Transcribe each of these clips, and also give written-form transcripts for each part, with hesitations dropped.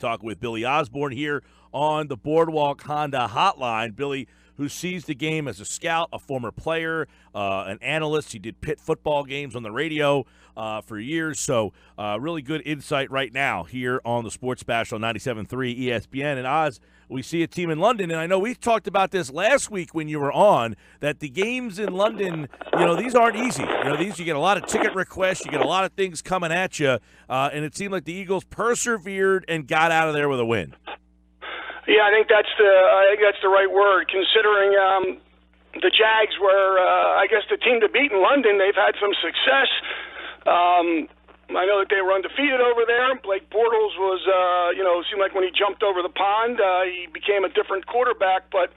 Talking with Billy Osborne here on the Boardwalk Honda Hotline. Billy, who sees the game as a scout, a former player, an analyst. He did Pitt football games on the radio for years. So really good insight right now here on the Sports Bash on 97.3 ESPN. And Oz, we see a team in London, and I know we talked about this last week when you were on, that the games in London, these aren't easy. These you get a lot of ticket requests, you get a lot of things coming at you, and it seemed like the Eagles persevered and got out of there with a win. Yeah, I think that's the right word. Considering the Jags were, I guess, the team to beat in London, they've had some success. I know that they were undefeated over there. Blake Bortles was, seemed like when he jumped over the pond, he became a different quarterback. But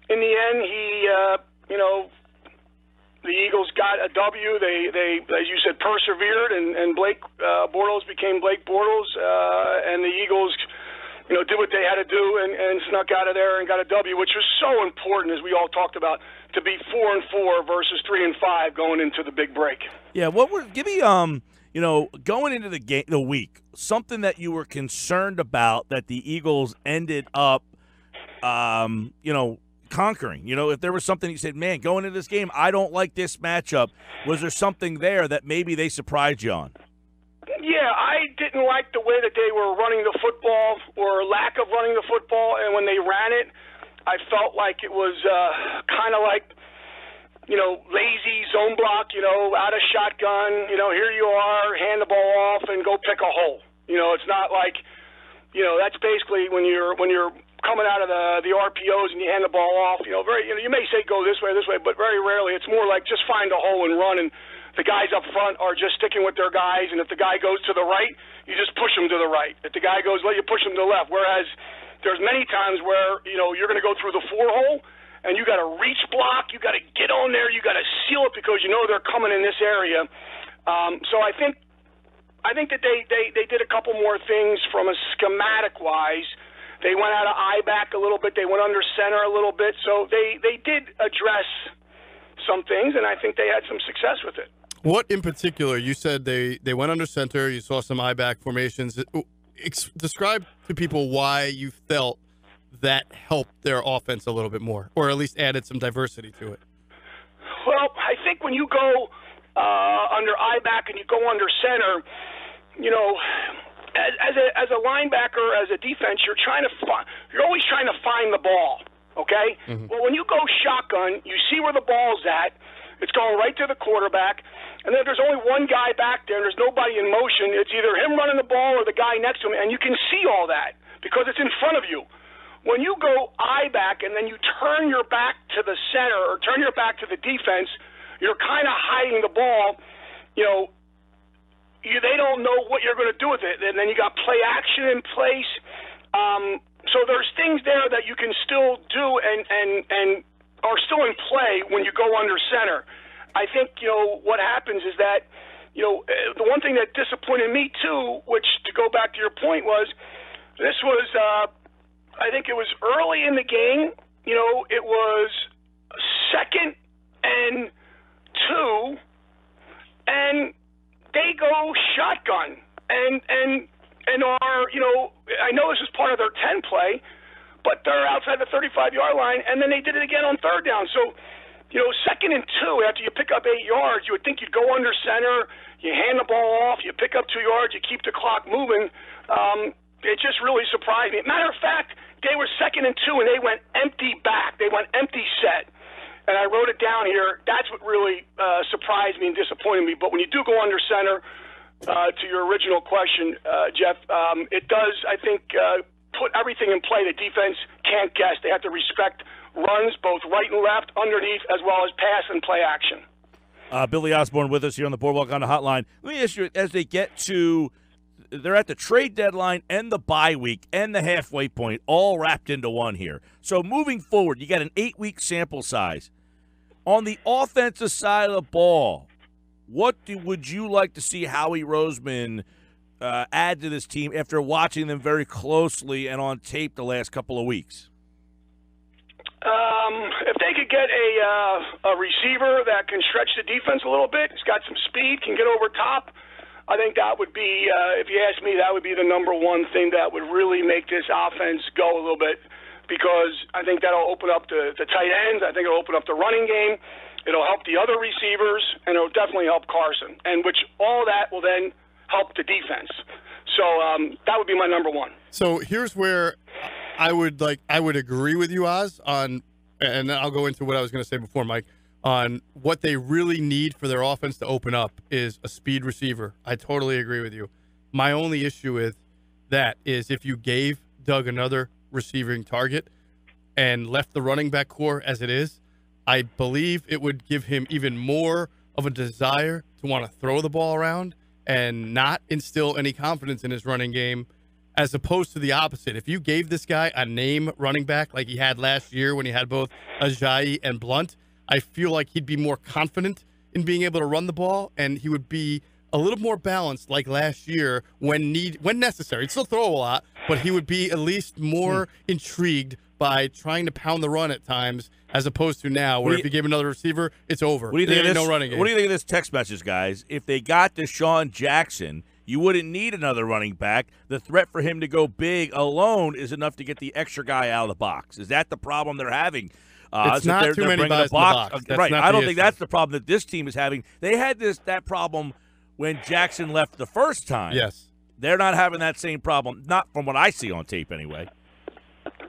in the end, the Eagles got a W. They, as you said, persevered, and Blake Bortles became Blake Bortles, and the Eagles, did what they had to do and snuck out of there and got a W, which was so important, as we all talked about, to be 4-4 versus 3-5 going into the big break. Yeah, give me going into the week, something that you were concerned about that the Eagles ended up, conquering. If there was something you said, man, going into this game, I don't like this matchup. Was there something there that maybe they surprised you on? Yeah, I didn't like the way that they were running the football or lack of running the football, and when they ran it, I felt like it was kind of like, lazy zone block, out of shotgun, here you are, hand the ball off and go pick a hole. It's not like, that's basically when you're coming out of the RPOs and you hand the ball off, you may say go this way, but very rarely it's more like just find a hole and run, and the guys up front are just sticking with their guys, and if the guy goes to the right, you just push him to the right. If the guy goes left, you push him to the left, whereas there's many times where, you're going to go through the four hole, and you got to reach block, you got to get on there, you got to seal it because they're coming in this area. So I think that they did a couple more things from a schematic wise. They went out of eye back a little bit, they went under center a little bit, so they did address some things, and I think they had some success with it. What in particular? You said they went under center, you saw some eye back formations. Describe to people why you felt that helped their offense a little bit more, or at least added some diversity to it. Well, I think when you go under eye back and you go under center, as a linebacker, as a defense, you're always trying to find the ball. Okay. Mm-hmm. Well, when you go shotgun, you see where the ball's at. It's going right to the quarterback, and then if there's only one guy back there and there's nobody in motion, it's either him running the ball or the guy next to him, and you can see all that because it's in front of you. When you go eye back and then you turn your back to the center or turn your back to the defense, you're kind of hiding the ball. They don't know what you're going to do with it, and then you got play action in place. So there's things there that you can still do and are still in play when you go under center. I think, what happens is that, the one thing that disappointed me too, which to go back to your point was, this was, I think it was early in the game, it was 2nd and 2, and they go shotgun and are, I know this is part of their 10 play, but they're outside the 35-yard line, and then they did it again on 3rd down. So, 2nd and 2, after you pick up 8 yards, you would think you'd go under center, you hand the ball off, you pick up 2 yards, you keep the clock moving. It just really surprised me. Matter of fact, they were 2nd and 2, and they went empty back. They went empty set. And I wrote it down here. That's what really surprised me and disappointed me. But when you do go under center, to your original question, Jeff, it does, I think, put everything in play. The defense can't guess. They have to respect runs, both right and left, underneath, as well as pass and play action. Billy Osborne with us here on the Boardwalk on the Hotline. Let me ask you, as they get to, they're at the trade deadline and the bye week and the halfway point, all wrapped into one here. So moving forward, you got an 8-week sample size. On the offensive side of the ball, what would you like to see Howie Roseman add to this team after watching them very closely and on tape the last couple of weeks? If they could get a receiver that can stretch the defense a little bit, he's got some speed, can get over top. I think that would be, if you ask me, that would be the number one thing that would really make this offense go a little bit, because I think that'll open up the tight ends. I think it'll open up the running game. It'll help the other receivers, and it'll definitely help Carson, and which all that will then help the defense. So that would be my number one. So here's where I would agree with you, Oz, on, and I'll go into what I was going to say before, Mike, on what they really need for their offense to open up is a speed receiver. I totally agree with you. My only issue with that is if you gave Doug another receiving target and left the running back core as it is, I believe it would give him even more of a desire to want to throw the ball around and not instill any confidence in his running game, as opposed to the opposite. If you gave this guy a name running back like he had last year when he had both Ajayi and Blunt, I feel like he'd be more confident in being able to run the ball, and he would be a little more balanced like last year when necessary. He'd still throw a lot, but he would be at least more intrigued by trying to pound the run at times, as opposed to now, where if you give another receiver, it's over. What do you think of this? No running game. What do you think of this text message, guys? If they got Deshaun Jackson, you wouldn't need another running back. The threat for him to go big alone is enough to get the extra guy out of the box. Is that the problem they're having? It's not too many guys in the box. Right. I don't think that's the problem that this team is having. They had that problem when Jackson left the first time. Yes. They're not having that same problem, not from what I see on tape anyway.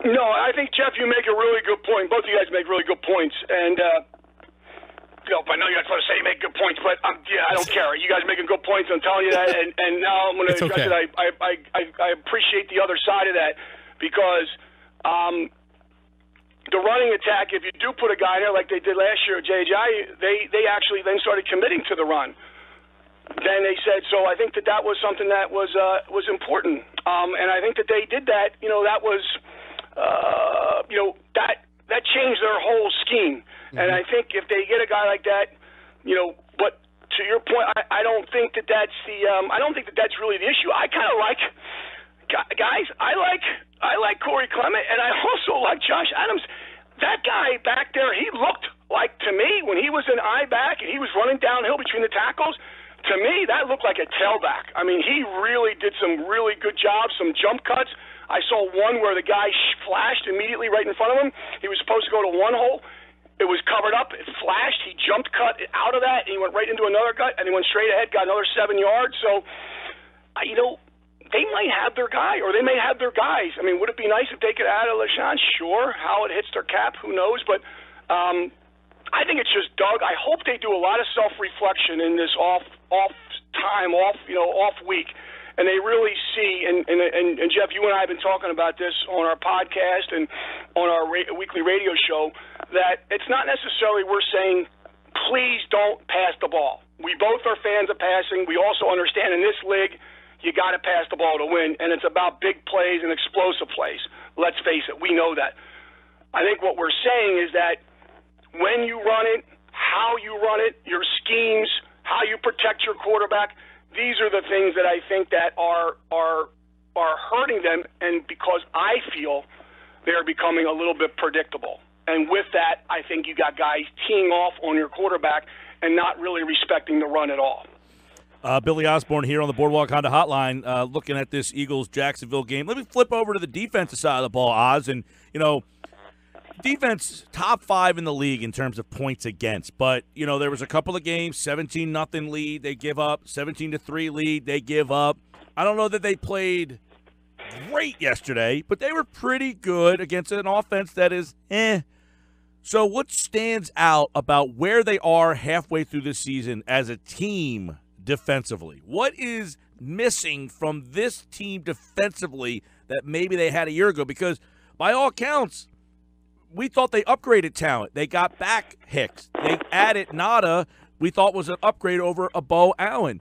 No, I think, Jeff, you make a really good point. Both of you guys make really good points. And, I know you're not supposed to say you make good points, but I don't care. You guys are making good points. I'm telling you that. And now I'm going to address it. I appreciate the other side of that, because the running attack, if you do put a guy there like they did last year at JJ, they actually then started committing to the run. Then they said, so I think that was something that was important. And I think that they did that. That was that changed their whole scheme. Mm-hmm. And I think if they get a guy like that, but to your point, I don't think that that's that's really the issue. I kind of like guys. I like Corey Clement, and I also like Josh Adams. That guy back there, he looked like, to me, when he was an I-back and he was running downhill between the tackles, to me, that looked like a tailback. I mean, he really did some really good jobs, some jump cuts. I saw one where the guy flashed immediately right in front of him. He was supposed to go to one hole. It was covered up. It flashed. He jumped cut out of that, and he went right into another cut, and he went straight ahead, got another 7 yards. So, they might have their guy, or they may have their guys. I mean, would it be nice if they could add a LeSean? Sure. How it hits their cap, who knows? But I think it's just Doug. I hope they do a lot of self-reflection in this off week, and they really see. And Jeff, you and I have been talking about this on our podcast and on our weekly radio show, that it's not necessarily we're saying, please don't pass the ball. We both are fans of passing. We also understand in this league, you got to pass the ball to win, and it's about big plays and explosive plays. Let's face it, we know that. I think what we're saying is that when you run it, how you run it, your schemes, how you protect your quarterback, these are the things that I think that are hurting them, and because I feel they're becoming a little bit predictable. And with that, I think you got guys teeing off on your quarterback and not really respecting the run at all. Billy Osborne here on the Boardwalk Honda Hotline, looking at this Eagles-Jacksonville game. Let me flip over to the defensive side of the ball, Oz. And, defense, top 5 in the league in terms of points against. But, there was a couple of games, 17-0 lead, they give up. 17-3 lead, they give up. I don't know that they played great yesterday, but they were pretty good against an offense that is So what stands out about where they are halfway through the season as a team defensively? What is missing from this team defensively that maybe they had a year ago? Because by all accounts, we thought they upgraded talent. They got back Hicks. They added Nada, we thought was an upgrade over a Bo Allen.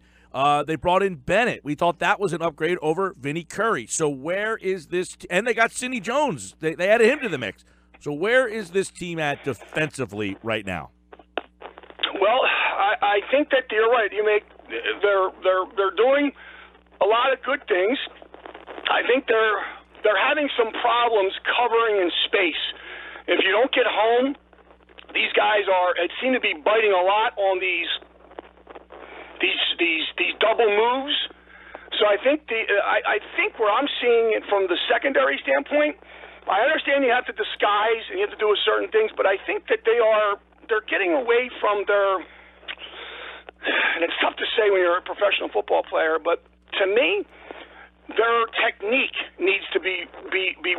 They brought in Bennett. We thought that was an upgrade over Vinny Curry. So where is this and they got Sidney Jones. They added him to the mix. So where is this team at defensively right now? Well, I think that you're right. They're doing a lot of good things. I think they're having some problems covering in space. If you don't get home, these guys seem to be biting a lot on these these double moves. So I think I think where I'm seeing it from the secondary standpoint, I understand you have to disguise and you have to do certain things, but I think that they're getting away from their, and it's tough to say when you're a professional football player, but to me, their technique needs to be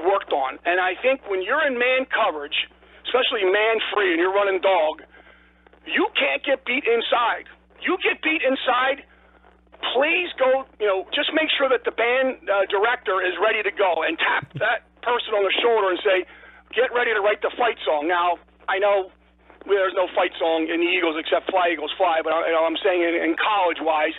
worked on. And I think when you're in man coverage, especially man-free, and you're running dog, you can't get beat inside. You get beat inside, please go, just make sure that the band director is ready to go and tap that person on the shoulder and say, get ready to write the fight song. Now, I know there's no fight song in the Eagles except Fly, Eagles, Fly, but I'm saying in college-wise.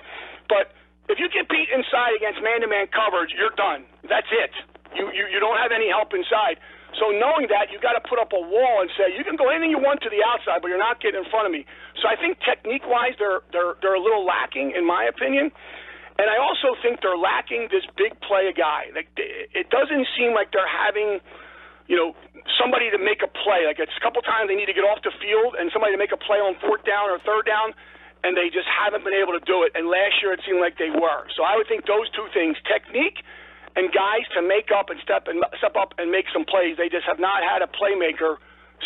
But if you get beat inside against man-to-man coverage, you're done. That's it. You don't have any help inside. So knowing that, you got to put up a wall and say, you can go anything you want to the outside, but you're not getting in front of me. So I think technique-wise, they're a little lacking, in my opinion. And I also think they're lacking this big play guy. Like, it doesn't seem like they're having, somebody to make a play. Like, it's a couple times they need to get off the field and somebody to make a play on 4th down or 3rd down, and they just haven't been able to do it. And last year it seemed like they were. So I would think those two things, technique and guys to make up and step up and make some plays. They just have not had a playmaker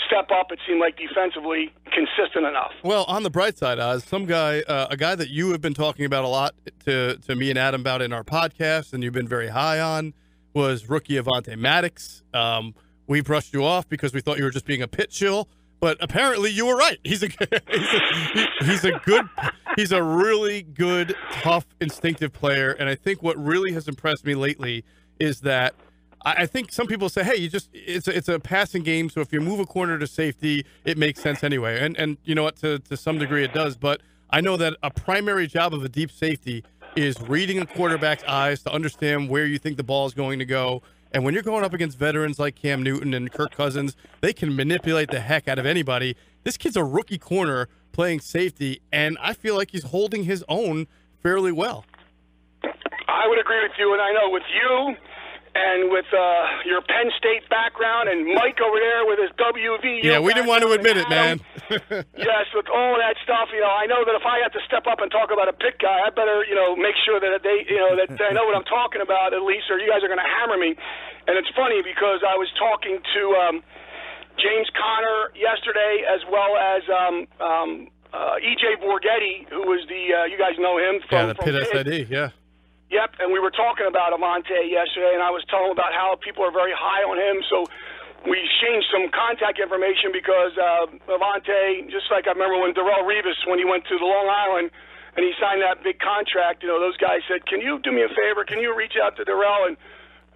step up, it seemed like, defensively consistent enough. Well, on the bright side, Oz, some guy, a guy that you have been talking about a lot to me and Adam about in our podcast, and you've been very high on, was rookie Avonte Maddox. We brushed you off because we thought you were just being a pit shill, but apparently you were right. He's a really good, tough, instinctive player, and I think what really has impressed me lately is that I think some people say, hey, it's a passing game, so if you move a corner to safety, it makes sense anyway. And you know what, to some degree it does, but I know that a primary job of a deep safety is reading a quarterback's eyes to understand where you think the ball is going to go. And when you're going up against veterans like Cam Newton and Kirk Cousins, they can manipulate the heck out of anybody. This kid's a rookie corner playing safety, and I feel like he's holding his own fairly well. I would agree with you, and I know with you and with your Penn State background and Mike over there with his WV. Yeah, we didn't want to admit it, man. Yes, with all that stuff, I know that if I have to step up and talk about a pit guy, I better, make sure that that I know what I'm talking about at least, or you guys are going to hammer me. And it's funny because I was talking to James Conner yesterday, as well as E.J. Borghetti, who was you guys know him from the Pitt SID, yeah. Yep, and we were talking about Avonte yesterday, and I was telling him about how people are very high on him. So we exchanged some contact information because Avonte, just like I remember when Darrelle Revis, when he went to the Long Island and he signed that big contract, those guys said, can you do me a favor? Can you reach out to Darrelle and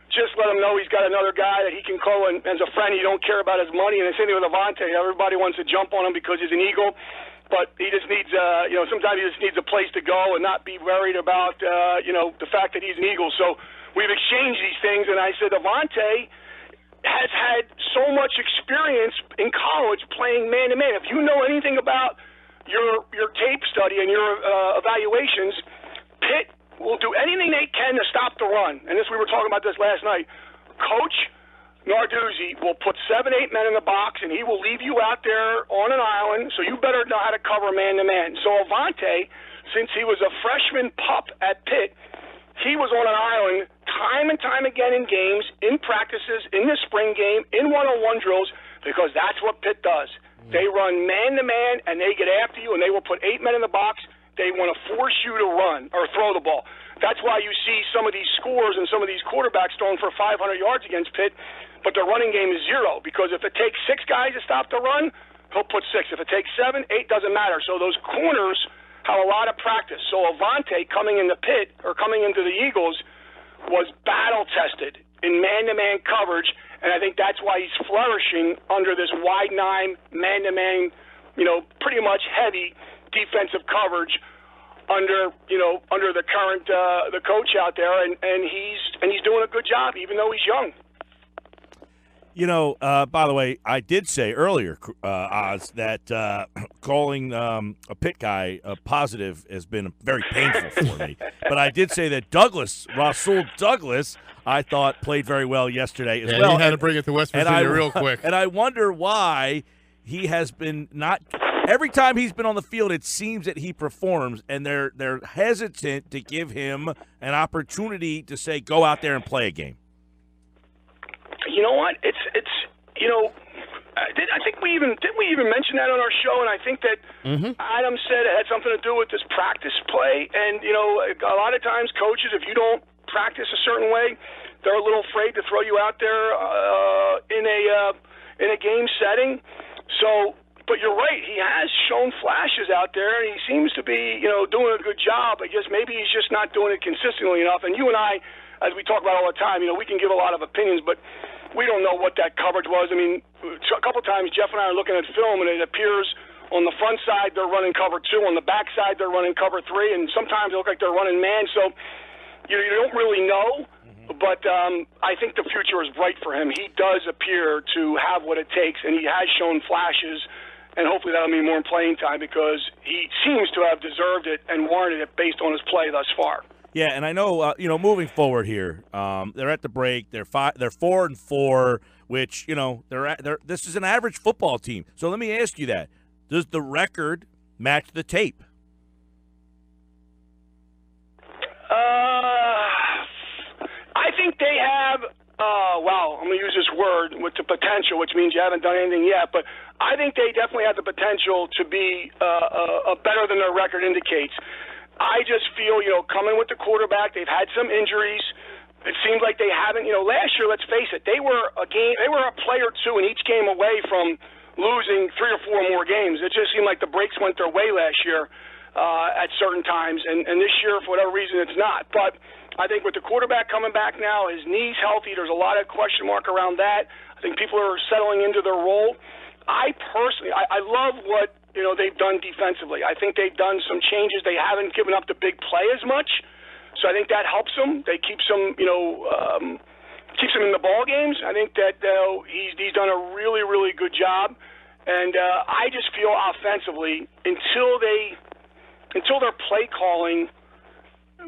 just let him know he's got another guy that he can call, and as a friend, you don't care about his money. And the same thing with Avonte. Everybody wants to jump on him because he's an Eagle. But he just needs, sometimes he just needs a place to go and not be worried about, the fact that he's an Eagle. So we've exchanged these things, and I said, Avonte has had so much experience in college playing man-to-man. If you know anything about your tape study and your evaluations, Pitt will do anything they can to stop the run. And we were talking about this last night. Coach Narduzzi will put 7-8 men in the box, and he will leave you out there on an island, so you better know how to cover man-to-man. So Avonte, since he was a freshman pup at Pitt, he was on an island time and time again in games, in practices, in the spring game, in one-on-one drills, because that's what Pitt does. They run man-to-man, and they get after you, and they will put 8 men in the box. They want to force you to run or throw the ball. That's why you see some of these scores and some of these quarterbacks throwing for 500 yards against Pitt, but their running game is 0, because if it takes 6 guys to stop the run, he'll put 6. If it takes 7, 8, doesn't matter. So those corners have a lot of practice. So Avonte coming into Pitt or coming into the Eagles was battle-tested in man-to-man coverage, and I think that's why he's flourishing under this wide-9, man-to-man, pretty much heavy defensive coverage under the current the coach out there, and he's doing a good job, even though he's young. By the way, I did say earlier, Oz, that calling a Pitt guy a positive has been very painful for me. But I did say that Rasul Douglas, I thought played very well yesterday as well. He had to bring it to West Virginia real quick. And I wonder why he has been not every time he's been on the field, it seems that he performs, and they're hesitant to give him an opportunity to say, go out there and play a game. You know what? It's I think we even mention that on our show, and I think that Adam said it had something to do with this practice play. And a lot of times coaches, if you don't practice a certain way, they're a little afraid to throw you out there in a game setting. So, but you're right, he has shown flashes out there, and he seems to be doing a good job. I guess maybe he's just not doing it consistently enough. And you and I, as we talk about all the time, we can give a lot of opinions, but we don't know what that coverage was. I mean, a couple times Jeff and I are looking at film, and it appears on the front side they're running cover 2, on the back side they're running cover 3, and sometimes it looks like they're running man. So you don't really know, but I think the future is bright for him. He does appear to have what it takes, and he has shown flashes, and hopefully that'll mean more playing time because he seems to have deserved it and warranted it based on his play thus far. Yeah, and I know, moving forward here, they're at the break. They're 4-4, which this is an average football team. So let me ask you that: does the record match the tape? I think they have. I'm going to use this word with the potential, which means you haven't done anything yet. But I think they definitely have the potential to be better than their record indicates. I just feel, coming with the quarterback, they've had some injuries. It seems like they haven't, last year, let's face it, they were a play or two in each game away from losing 3 or 4 more games. It just seemed like the breaks went their way last year at certain times, and this year, for whatever reason, it's not. But I think with the quarterback coming back now, his knee's healthy, there's a lot of question mark around that. I think people are settling into their role. I personally, I love what they've done defensively. I think they've done some changes. They haven't given up the big play as much, so I think that helps them. They keeps them, keeps them in the ball games. I think that he's done a really, really good job, and I just feel offensively until their play calling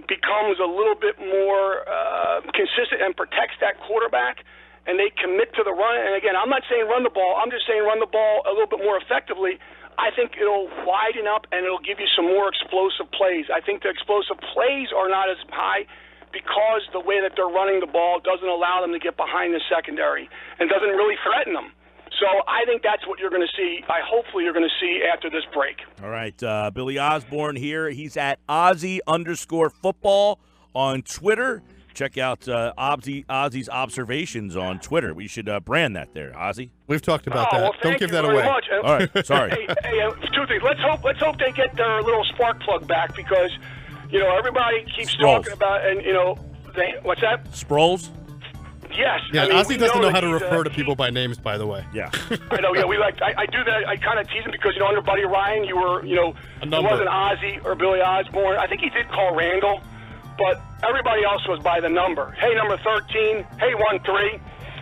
becomes a little bit more consistent and protects that quarterback, and they commit to the run. And again, I'm not saying run the ball. I'm just saying run the ball a little bit more effectively. I think it'll widen up and it'll give you some more explosive plays. I think the explosive plays are not as high because the way that they're running the ball doesn't allow them to get behind the secondary and doesn't really threaten them. So I think that's what you're going to see. Hopefully you're going to see after this break. All right, Billy Osborne here. He's at Ozzy_football on Twitter. Check out Ozzy's observations on Twitter. We should brand that there, Ozzy. We've talked about that. Well, Don't give that away. Much. All right, sorry. Hey, 2 things. Let's hope they get their little spark plug back because everybody keeps talking about what's that? Sproles. Yes. Yeah, Ozzy doesn't know how to refer to people by names, by the way. Yeah. I know. Yeah, I do that. I kind of tease him because under Buddy Ryan, you were it wasn't Ozzy or Billy Osborne. I think he did call Randall. But everybody else was by the number. Hey, number 13. Hey, 1-3.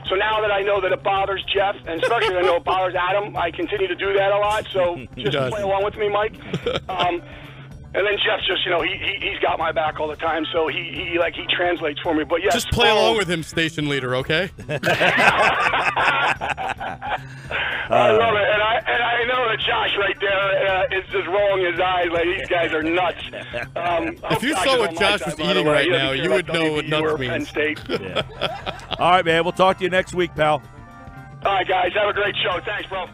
So now that I know that it bothers Jeff, and especially I know it bothers Adam, I continue to do that a lot. So just play along with me, Mike. And then Jeff just, he's got my back all the time, so he translates for me. But yes, just play along with him, station leader, okay? I love it, and I know that Josh right there is just rolling his eyes like these guys are nuts. If you saw what Josh was eating right now, you would know what nuts means. Penn State. Yeah. All right, man. We'll talk to you next week, pal. All right, guys. Have a great show. Thanks, bro.